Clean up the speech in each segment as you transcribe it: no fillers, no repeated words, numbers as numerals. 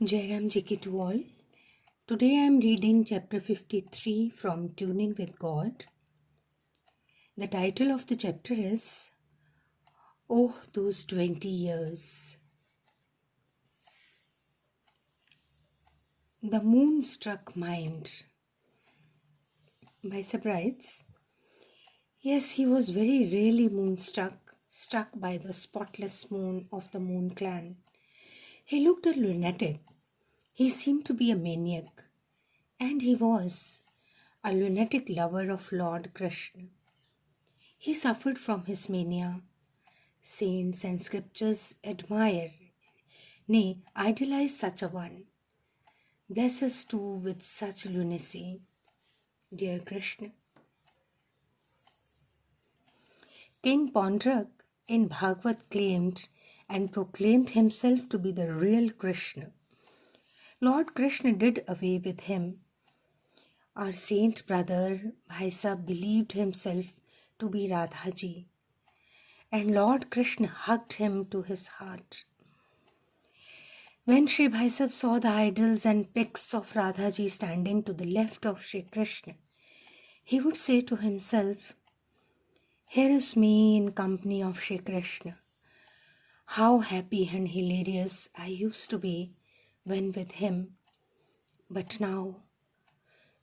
Jai Ram Ji ki to all. Today I am reading chapter 53 from Tuning with God. The title of the chapter is Oh, those 20 years. The moon struck mind by surprise. Yes, he was very really moonstruck, struck by the spotless moon of the Moon clan. He looked a lunatic. He seemed to be a maniac. And he was a lunatic lover of Lord Krishna. He suffered from his mania. Saints and scriptures admire, nay, idolize such a one. Bless us too with such lunacy, dear Krishna. King Pandrak in Bhagavad claimed and proclaimed himself to be the real Krishna. Lord Krishna did away with him. Our saint brother Bhai Sahib believed himself to be Radhaji, and Lord Krishna hugged him to his heart. When Sri Bhai Sahib saw the idols and pics of Radhaji standing to the left of Sri Krishna, he would say to himself, "Here is me in company of Sri Krishna. How happy and hilarious I used to be when with him. But now,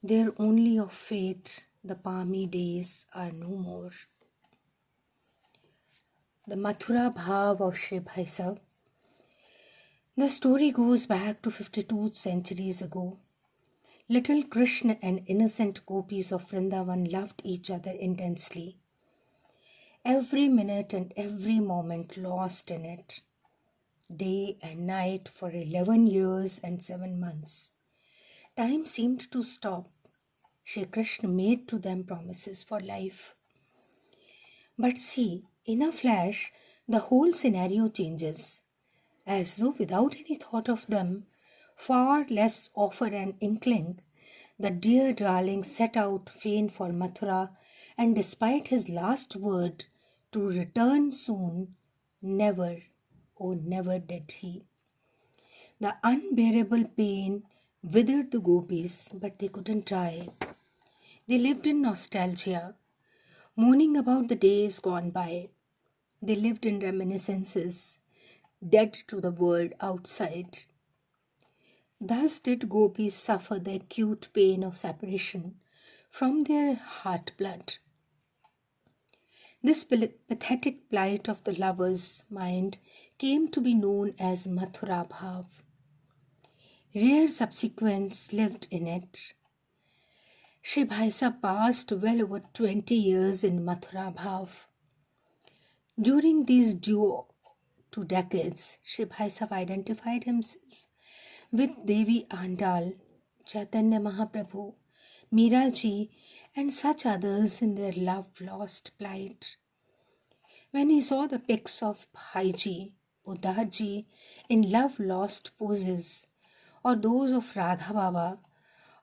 they're only of fate, the palmy days are no more." The Mathura Bhav of Sri Bhai Sahib. The story goes back to 52 centuries ago. Little Krishna and innocent gopis of Vrindavan loved each other intensely. Every minute and every moment lost in it. Day and night for 11 years and 7 months. Time seemed to stop. Shri Krishna made to them promises for life. But see, in a flash, the whole scenario changes. As though without any thought of them, far less offer an inkling, the dear darling set out fain for Mathura, and despite his last word to return soon, never, oh never did he. The unbearable pain withered the gopis, but they couldn't try. They lived in nostalgia, mourning about the days gone by. They lived in reminiscences, dead to the world outside. Thus did gopis suffer the acute pain of separation from their heart blood. This pathetic plight of the lover's mind came to be known as Mathura Bhav. Rare subsequents lived in it. Sri Bhai Sahib passed well over 20 years in Mathura Bhav. During these 2 decades, Sri Bhai Sahib identified himself with Devi Andal, Chaitanya Mahaprabhu, Meera Ji, and such others in their love-lost plight. When he saw the pics of Bhaiji, Uddharji in love-lost poses, or those of Radha Baba,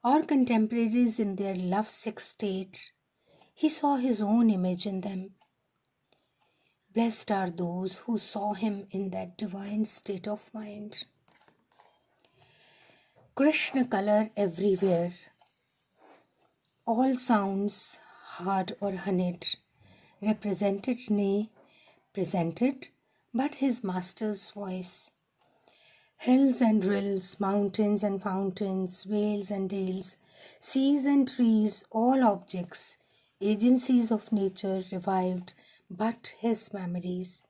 or contemporaries in their love-sick state, he saw his own image in them. Blessed are those who saw him in that divine state of mind. Krishna color everywhere. All sounds, hard or honeyed, represented, nay, presented, but his master's voice. Hills and rills, mountains and fountains, vales and dales, seas and trees, all objects, agencies of nature revived but his memories.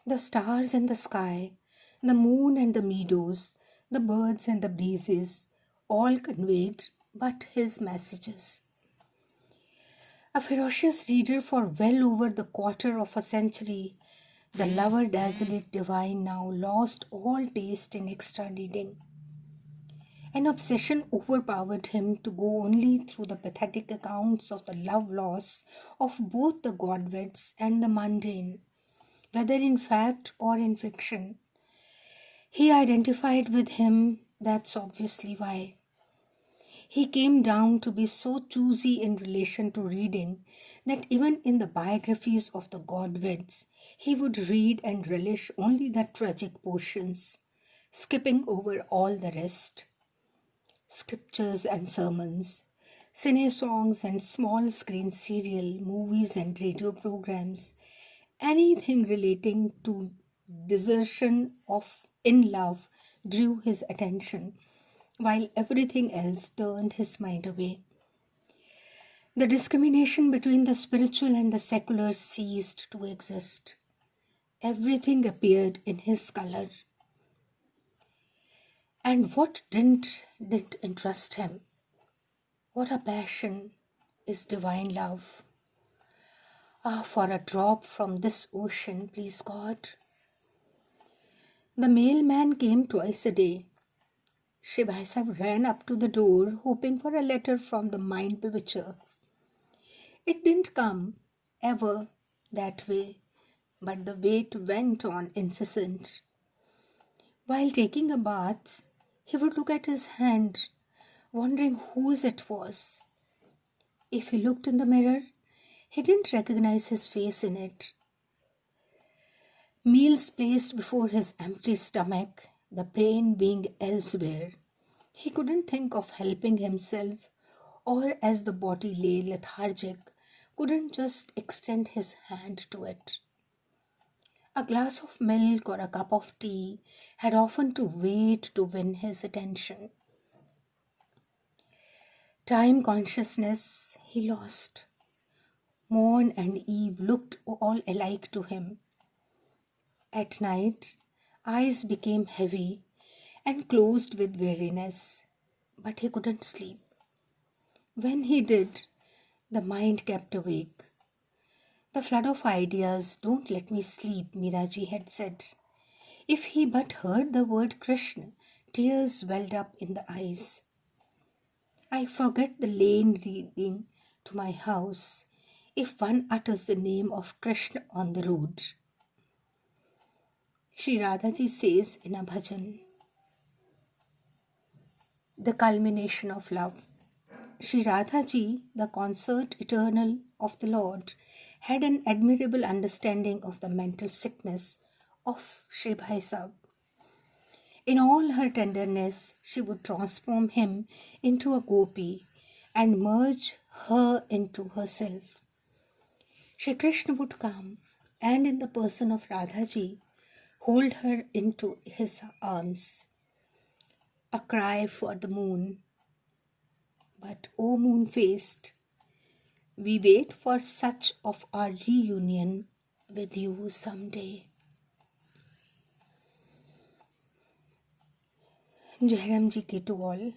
The stars and the sky, the moon and the meadows, the birds and the breezes, all conveyed but his messages. A ferocious reader for well over the quarter of a century, the lover desolate divine now lost all taste in extra reading. An obsession overpowered him to go only through the pathetic accounts of the love loss of both the godwits and the mundane, whether in fact or in fiction. He identified with him, that's obviously why. He came down to be so choosy in relation to reading that even in the biographies of the godwits, he would read and relish only the tragic portions, skipping over all the rest. Scriptures and sermons, cine songs and small screen serial, movies and radio programs, anything relating to desertion of in love drew his attention, while everything else turned his mind away. The discrimination between the spiritual and the secular ceased to exist. Everything appeared in his color. And what didn't interest him? What a passion is divine love. Ah, for a drop from this ocean, please God. The mailman came twice a day. Shri Bhai Sahib ran up to the door, hoping for a letter from the mind bewitcher. It didn't come, ever, that way, but the wait went on incessant. While taking a bath, he would look at his hand, wondering whose it was. If he looked in the mirror, he didn't recognize his face in it. Meals placed before his empty stomach, the brain being elsewhere. He couldn't think of helping himself, or as the body lay lethargic, couldn't just extend his hand to it. A glass of milk or a cup of tea had often to wait to win his attention. Time consciousness he lost. Morn and eve looked all alike to him. At night, eyes became heavy and closed with weariness, but he couldn't sleep. When he did, the mind kept awake. The flood of ideas, don't let me sleep, Miraji had said. If he but heard the word Krishna, tears welled up in the eyes. I forget the lane leading to my house if one utters the name of Krishna on the road. Sri Radhaji says in a bhajan, the culmination of love. Sri Radhaji, the consort eternal of the Lord, had an admirable understanding of the mental sickness of Shri Bhai Sahib. In all her tenderness, she would transform him into a gopi and merge her into herself. Shri Krishna would come and in the person of Radhaji, hold her into his arms. A cry for the moon. But, O moon-faced, we wait for such of our reunion with you someday. Jairam Ji K to all.